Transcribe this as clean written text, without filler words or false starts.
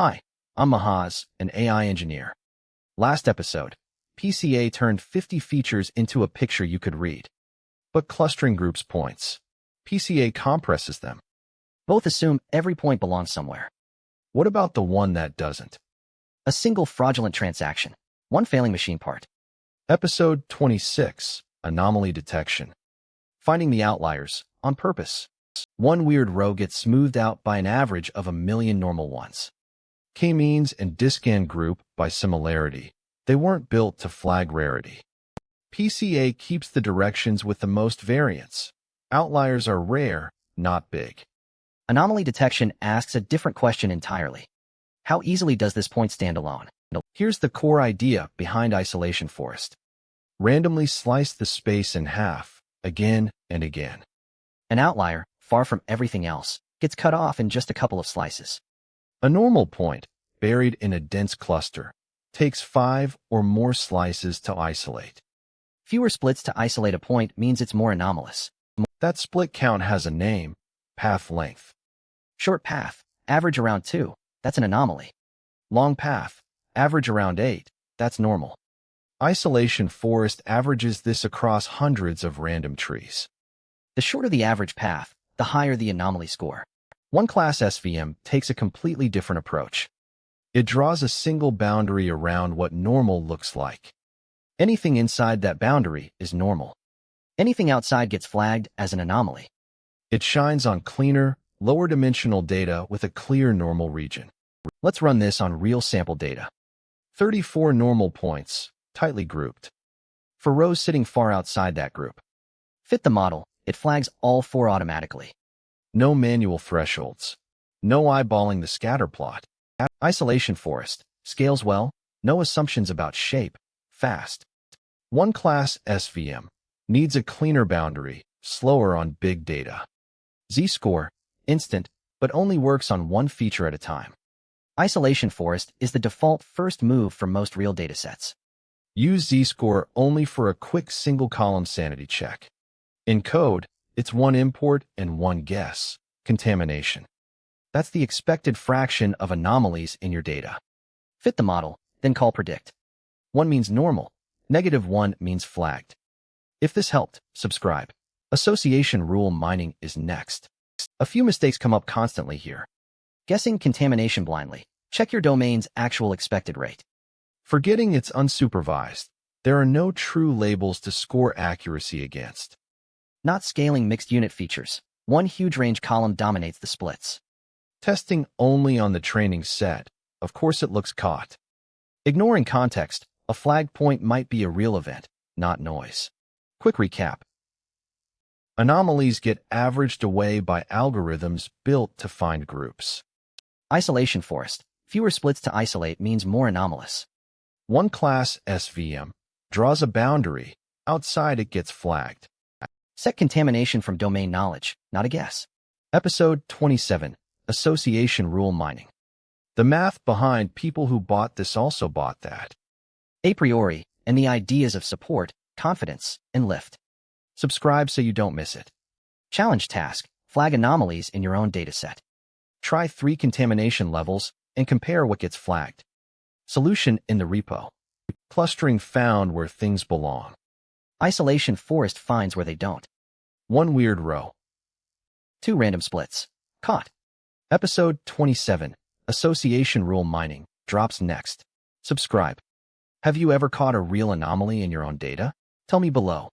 Hi, I'm Mahaz, an AI engineer. Last episode, PCA turned 50 features into a picture you could read. But clustering groups points. PCA compresses them. Both assume every point belongs somewhere. What about the one that doesn't? A single fraudulent transaction. One failing machine part. Episode 26, Anomaly Detection. Finding the outliers, on purpose. One weird row gets smoothed out by an average of a million normal ones. K-means and discan group by similarity. They weren't built to flag rarity. PCA keeps the directions with the most variance. Outliers are rare, not big. Anomaly detection asks a different question entirely. How easily does this point stand alone? Here's the core idea behind IsolationForest. Randomly slice the space in half, again and again. An outlier, far from everything else, gets cut off in just a couple of slices. A normal point, buried in a dense cluster, takes 5 or more slices to isolate. Fewer splits to isolate a point means it's more anomalous. That split count has a name, path length. Short path, average around 2, that's an anomaly. Long path, average around 8, that's normal. IsolationForest averages this across hundreds of random trees. The shorter the average path, the higher the anomaly score. One-Class SVM takes a completely different approach. It draws a single boundary around what normal looks like. Anything inside that boundary is normal. Anything outside gets flagged as an anomaly. It shines on cleaner, lower dimensional data with a clear normal region. Let's run this on real sample data. 34 normal points, tightly grouped. For rows sitting far outside that group. Fit the model, it flags all 4 automatically. No manual thresholds. No eyeballing the scatter plot. IsolationForest scales well, no assumptions about shape, fast. One-Class SVM needs a cleaner boundary, slower on big data. Z-score, instant, but only works on one feature at a time. IsolationForest is the default first move for most real datasets. Use Z-score only for a quick single-column sanity check. In code, it's one import and one guess, contamination. That's the expected fraction of anomalies in your data. Fit the model, then call predict. 1 means normal, -1 means flagged. If this helped, subscribe. Association rule mining is next. A few mistakes come up constantly here. Guessing contamination blindly. Check your domain's actual expected rate. Forgetting it's unsupervised. There are no true labels to score accuracy against. Not scaling mixed unit features. One huge range column dominates the splits. Testing only on the training set. Of course it looks caught. Ignoring context, a flag point might be a real event, not noise. Quick recap. Anomalies get averaged away by algorithms built to find groups. IsolationForest. Fewer splits to isolate means more anomalous. One-Class SVM draws a boundary. Outside it gets flagged. Set contamination from domain knowledge, not a guess. Episode 27, Association Rule Mining. The math behind people who bought this also bought that. A priori, and the ideas of support, confidence, and lift. Subscribe so you don't miss it. Challenge task, flag anomalies in your own dataset. Try 3 contamination levels and compare what gets flagged. Solution in the repo. Clustering found where things belong. IsolationForest finds where they don't. 1 weird row. 2 random splits. Caught. Episode 27, Association Rule Mining, drops next. Subscribe. Have you ever caught a real anomaly in your own data? Tell me below.